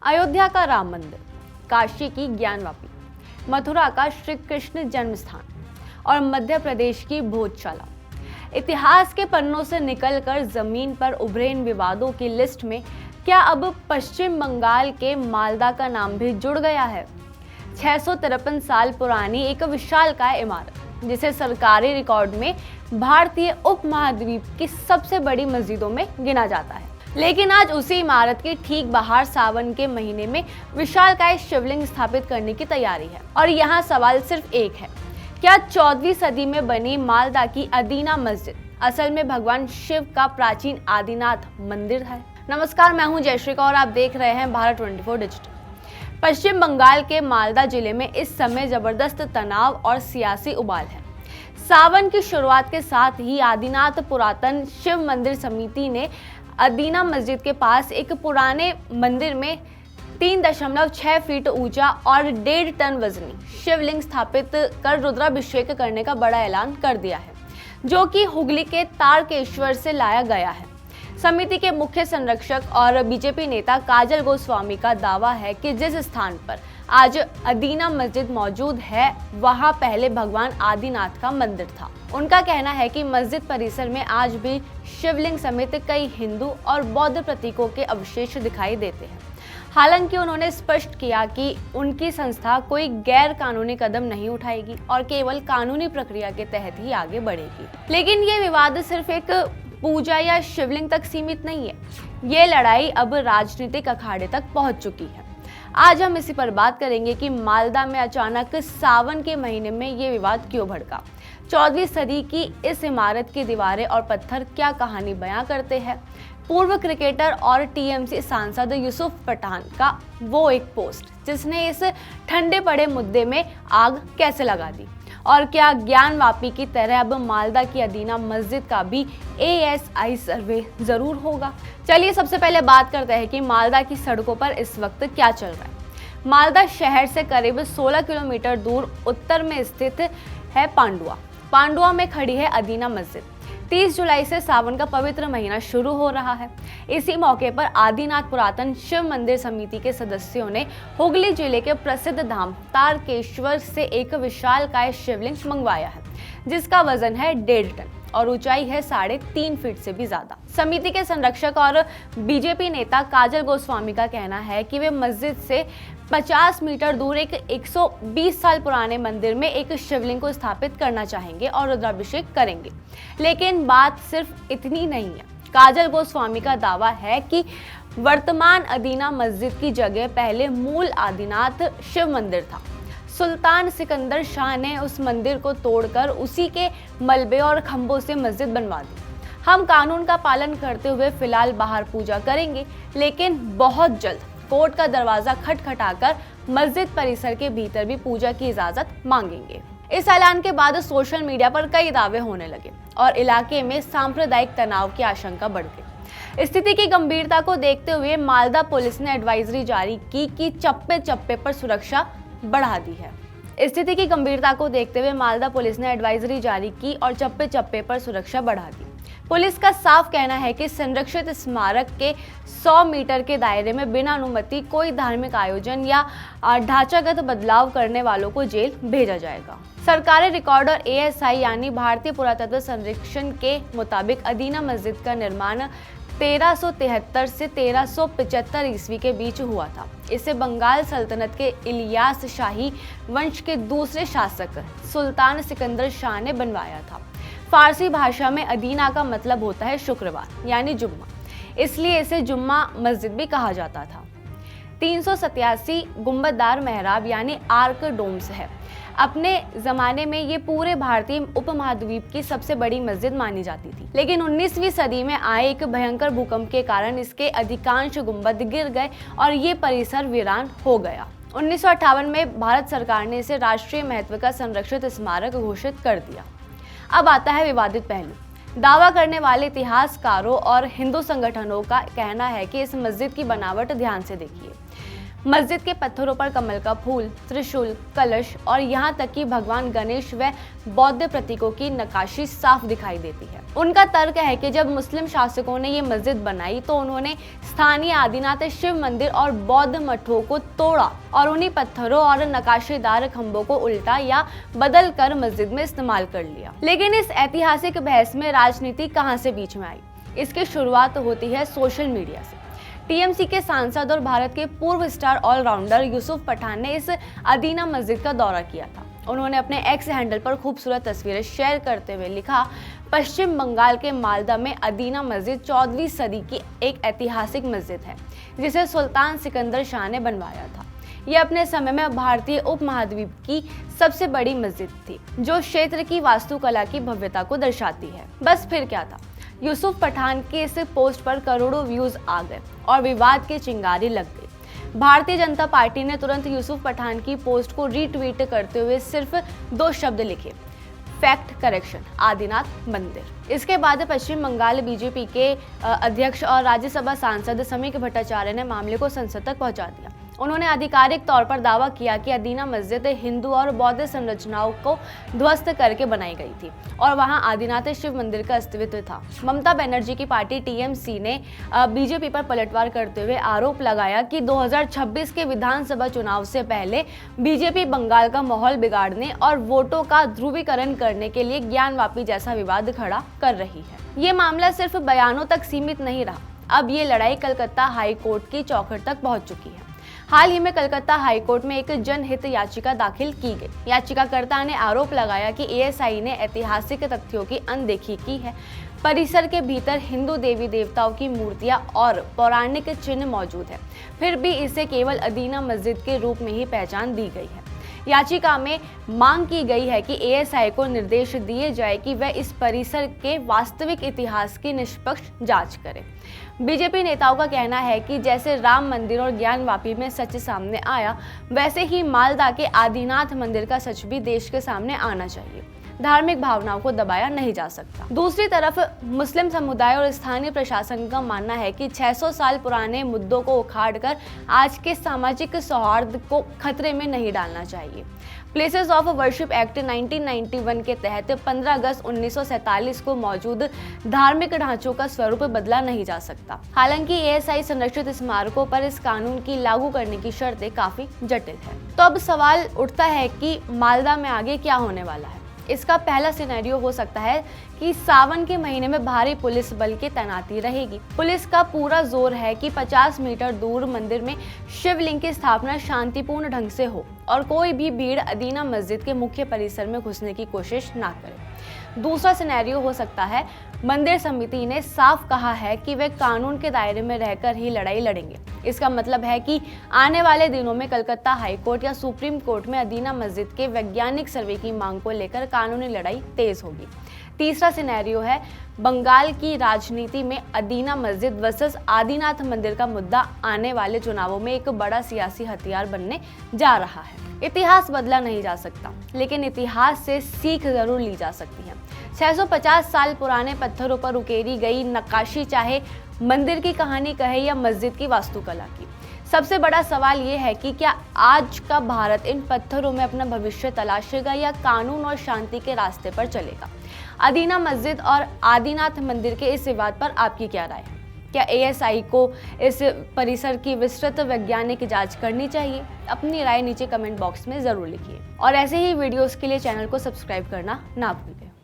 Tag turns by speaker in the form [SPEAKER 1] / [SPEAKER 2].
[SPEAKER 1] अयोध्या का राम मंदिर, काशी की ज्ञानवापी, मथुरा का श्री कृष्ण जन्म स्थान और मध्य प्रदेश की भोजशाला। इतिहास के पन्नों से निकलकर जमीन पर उभरे इन विवादों की लिस्ट में क्या अब पश्चिम बंगाल के मालदा का नाम भी जुड़ गया है? 653 साल पुरानी एक विशालकाय इमारत, जिसे सरकारी रिकॉर्ड में भारतीय उपमहाद्वीप की सबसे बड़ी मस्जिदों में गिना जाता है। लेकिन आज उसी इमारत के ठीक बाहर सावन के महीने में विशालकाय शिवलिंग स्थापित करने की तैयारी है। और यहाँ सवाल सिर्फ एक है, क्या 14वीं सदी में बनी मालदा की अदीना मस्जिद असल में भगवान शिव का प्राचीन आदिनाथ मंदिर है? नमस्कार, मैं हूँ जयश्री और आप देख रहे हैं भारत 24 डिजिटल। पश्चिम बंगाल के मालदा जिले में इस समय जबरदस्त तनाव और सियासी उबाल है। सावन की शुरुआत के साथ ही आदिनाथ पुरातन शिव मंदिर समिति ने अदीना मस्जिद के पास एक पुराने मंदिर में 3.6 फीट ऊंचा और 1.5 टन वजनी शिवलिंग स्थापित कर रुद्राभिषेक करने का बड़ा ऐलान कर दिया है, जो कि हुगली के तारकेश्वर से लाया गया है। समिति के मुख्य संरक्षक और बीजेपी नेता काजल गोस्वामी का दावा है कि जिस स्थान पर आज अदीना मस्जिद मौजूद है, वहां पहले भगवान आदिनाथ का मंदिर था। उनका कहना है कि मस्जिद परिसर में आज भी शिवलिंग समेत कई हिंदू और बौद्ध प्रतीकों के अवशेष दिखाई देते हैं। हालांकि उन्होंने स्पष्ट किया कि उनकी संस्था कोई गैर कानूनी कदम नहीं उठाएगी और केवल कानूनी प्रक्रिया के तहत ही आगे बढ़ेगी। लेकिन ये विवाद सिर्फ एक पूजा या शिवलिंग तक सीमित नहीं है, ये लड़ाई अब राजनीतिक अखाड़े तक पहुंच चुकी है। आज हम इसी पर बात करेंगे कि मालदा में अचानक सावन के महीने में ये विवाद क्यों भड़का। 14वीं सदी की इस इमारत की दीवारें और पत्थर क्या कहानी बयां करते हैं? पूर्व क्रिकेटर और टीएमसी सांसद यूसुफ पठान का वो एक पोस्ट, जिसने इस ठंडे पड़े मुद्दे में आग कैसे लगा दी? और क्या ज्ञानवापी की तरह अब मालदा की अदीना मस्जिद का भी ASI सर्वे जरूर होगा? चलिए सबसे पहले बात करते हैं कि मालदा की सड़कों पर इस वक्त क्या चल रहा है। मालदा शहर से करीब 16 किलोमीटर दूर उत्तर में स्थित है पांडुआ में खड़ी है अदीना मस्जिद। 30 जुलाई से सावन का पवित्र महीना शुरू हो रहा है। इसी मौके पर आदिनाथ पुरातन शिव मंदिर समिति के सदस्यों ने हुगली जिले के प्रसिद्ध धाम तारकेश्वर से एक विशालकाय शिवलिंग मंगवाया है, जिसका वजन है 1.5 टन और ऊंचाई है 3.5 फीट से भी ज्यादा। समिति के संरक्षक और बीजेपी नेता काजल गोस्वामी का कहना है कि वे मस्जिद से 50 मीटर दूर एक 120 साल पुराने मंदिर में एक शिवलिंग को स्थापित करना चाहेंगे और रुद्राभिषेक करेंगे। लेकिन बात सिर्फ इतनी नहीं है। काजल गोस्वामी का दावा है कि वर्तमान अदीना मस्जिद की जगह पहले मूल आदिनाथ शिव मंदिर था। सुल्तान सिकंदर शाह ने उस मंदिर को तोड़कर उसी के मलबे और खंभों से मस्जिद बनवा दी। हम कानून का पालन करते हुए फिलहाल बाहर पूजा करेंगे, लेकिन बहुत जल्द कोर्ट का दरवाजा खटखटाकर मस्जिद परिसर के भीतर भी पूजा की इजाजत मांगेंगे। इस ऐलान के बाद सोशल मीडिया पर कई दावे होने लगे और इलाके में सांप्रदायिक तनाव की आशंका बढ़ गई। स्थिति की गंभीरता को देखते हुए मालदा पुलिस ने एडवाइजरी जारी की कि चप्पे चप्पे पर सुरक्षा बढ़ा दी है। स्थिति की गंभीरता को देखते हुए मालदा पुलिस ने एडवाइजरी जारी की और चप्पे चप्पे पर सुरक्षा बढ़ा दी। पुलिस का साफ कहना है कि संरक्षित स्मारक के 100 मीटर के दायरे में बिना अनुमति कोई धार्मिक आयोजन या ढांचागत बदलाव करने वालों को जेल भेजा जाएगा। सरकारी रिकॉर्ड और ASI यानी भारतीय पुरातत्व सर्वेक्षण के मुताबिक अदीना मस्जिद का निर्माण 1373 से 1375 ईस्वी के बीच हुआ था। इसे बंगाल सल्तनत के इलियास शाही वंश के दूसरे शासक सुल्तान सिकंदर शाह ने बनवाया था। फारसी भाषा में अदीना का मतलब होता है शुक्रवार यानी जुम्मा, इसलिए इसे जुम्मा मस्जिद भी कहा जाता था। 387 गुंबददार मेहराब यानी आर्क डोम्स है। अपने जमाने में ये पूरे भारतीय उपमहाद्वीप की सबसे बड़ी मस्जिद मानी जाती थी, लेकिन 19वीं सदी में आए एक भयंकर भूकंप के कारण इसके अधिकांश गुंबद गिर गए और ये परिसर वीरान हो गया। 1958 में भारत सरकार ने इसे राष्ट्रीय महत्व का संरक्षित स्मारक घोषित कर दिया। अब आता है विवादित पहलू। दावा करने वाले इतिहासकारों और हिंदू संगठनों का कहना है कि इस मस्जिद की बनावट ध्यान से देखिए। मस्जिद के पत्थरों पर कमल का फूल, त्रिशूल, कलश और यहाँ तक कि भगवान गणेश व बौद्ध प्रतीकों की नक्काशी साफ दिखाई देती है। उनका तर्क है कि जब मुस्लिम शासकों ने ये मस्जिद बनाई तो उन्होंने स्थानीय आदिनाथ शिव मंदिर और बौद्ध मठों को तोड़ा और उन्हीं पत्थरों और नक्काशीदार खंभों को उल्टा या बदल कर मस्जिद में इस्तेमाल कर लिया। लेकिन इस ऐतिहासिक बहस में राजनीति कहां से बीच में आई? इसकी शुरुआत होती है सोशल मीडिया से। टीएमसी के सांसद और भारत के पूर्व स्टार ऑलराउंडर यूसुफ पठान ने इस अदीना मस्जिद का दौरा किया था। उन्होंने अपने एक्स हैंडल पर खूबसूरत तस्वीरें शेयर करते हुए लिखा, पश्चिम बंगाल के मालदा में अदीना मस्जिद 14वीं सदी की एक ऐतिहासिक मस्जिद है जिसे सुल्तान सिकंदर शाह ने बनवाया था। यह अपने समय में भारतीय उपमहाद्वीप की सबसे बड़ी मस्जिद थी जो क्षेत्र की वास्तुकला की भव्यता को दर्शाती है। बस फिर क्या था, यूसुफ पठान के इस पोस्ट पर करोड़ों व्यूज आ गए और विवाद की चिंगारी लग गई। भारतीय जनता पार्टी ने तुरंत यूसुफ पठान की पोस्ट को रीट्वीट करते हुए सिर्फ 2 शब्द लिखे, फैक्ट करेक्शन, आदिनाथ मंदिर। इसके बाद पश्चिम बंगाल बीजेपी के अध्यक्ष और राज्यसभा सांसद समीक भट्टाचार्य ने मामले को संसद तक पहुंचा दिया। उन्होंने आधिकारिक तौर पर दावा किया कि अदीना मस्जिद हिंदू और बौद्ध संरचनाओं को ध्वस्त करके बनाई गई थी और वहां आदिनाथ शिव मंदिर का अस्तित्व था। ममता बनर्जी की पार्टी टीएमसी ने बीजेपी पर पलटवार करते हुए आरोप लगाया कि 2026 के विधानसभा चुनाव से पहले बीजेपी बंगाल का माहौल बिगाड़ने और वोटों का ध्रुवीकरण करने के लिए ज्ञानवापी जैसा विवाद खड़ा कर रही है। ये मामला सिर्फ बयानों तक सीमित नहीं रहा, अब ये लड़ाई कलकत्ता हाई कोर्ट की चौखट तक पहुंच चुकी है। हाल ही में कलकत्ता हाई कोर्ट में एक जनहित याचिका दाखिल की गई। याचिकाकर्ता ने आरोप लगाया कि एएसआई ने ऐतिहासिक तथ्यों की अनदेखी की है। परिसर के भीतर हिंदू देवी देवताओं की मूर्तियां और पौराणिक चिन्ह मौजूद है, फिर भी इसे केवल अदीना मस्जिद के रूप में ही पहचान दी गई है। याचिका में मांग की गई है कि एएसआई को निर्देश दिए जाए कि वह इस परिसर के वास्तविक इतिहास की निष्पक्ष जांच करे। बीजेपी नेताओं का कहना है कि जैसे राम मंदिर और ज्ञानवापी में सच सामने आया, वैसे ही मालदा के आदिनाथ मंदिर का सच भी देश के सामने आना चाहिए। धार्मिक भावनाओं को दबाया नहीं जा सकता। दूसरी तरफ मुस्लिम समुदाय और स्थानीय प्रशासन का मानना है कि 600 साल पुराने मुद्दों को उखाड़कर आज के सामाजिक सौहार्द को खतरे में नहीं डालना चाहिए। प्लेसेस ऑफ वर्शिप एक्ट 1991 के तहत 15 अगस्त 1947 को मौजूद धार्मिक ढांचों का स्वरूप बदला नहीं जा सकता। हालांकि एएसआई संरक्षित स्मारकों पर इस कानून की लागू करने की शर्तें काफी जटिल है। तो अब सवाल उठता है कि मालदा में आगे क्या होने वाला है। इसका पहला सिनेरियो हो सकता है कि सावन के महीने में भारी पुलिस बल की तैनाती रहेगी। पुलिस का पूरा जोर है कि 50 मीटर दूर मंदिर में शिवलिंग की स्थापना शांतिपूर्ण ढंग से हो और कोई भी भीड़ अदीना मस्जिद के मुख्य परिसर में घुसने की कोशिश ना करे। दूसरा सिनेरियो हो सकता है, मंदिर समिति ने साफ कहा है कि वे कानून के दायरे में रहकर ही लड़ाई लड़ेंगे। इसका मतलब है कि आने वाले दिनों में कलकत्ता हाई कोर्ट या सुप्रीम कोर्ट में अदीना मस्जिद के वैज्ञानिक सर्वे की मांग को लेकर कानूनी लड़ाई तेज होगी। तीसरा सिनेरियो है, बंगाल की राजनीति में अदीना मस्जिद वर्सेस आदिनाथ मंदिर का मुद्दा आने वाले चुनावों में एक बड़ा सियासी हथियार बनने जा रहा है। इतिहास बदला नहीं जा सकता, लेकिन इतिहास से सीख जरूर ली जा सकती है। 650 साल पुराने पत्थरों पर उकेरी गई नक्काशी चाहे मंदिर की कहानी कहे या मस्जिद की वास्तुकला की, सबसे बड़ा सवाल ये है कि क्या आज का भारत इन पत्थरों में अपना भविष्य तलाशेगा या कानून और शांति के रास्ते पर चलेगा। अदीना मस्जिद और आदिनाथ मंदिर के इस विवाद पर आपकी क्या राय है? क्या एएसआई को इस परिसर की विस्तृत वैज्ञानिक जांच करनी चाहिए? अपनी राय नीचे कमेंट बॉक्स में जरूर लिखिए और ऐसे ही वीडियोस के लिए चैनल को सब्सक्राइब करना ना भूलें।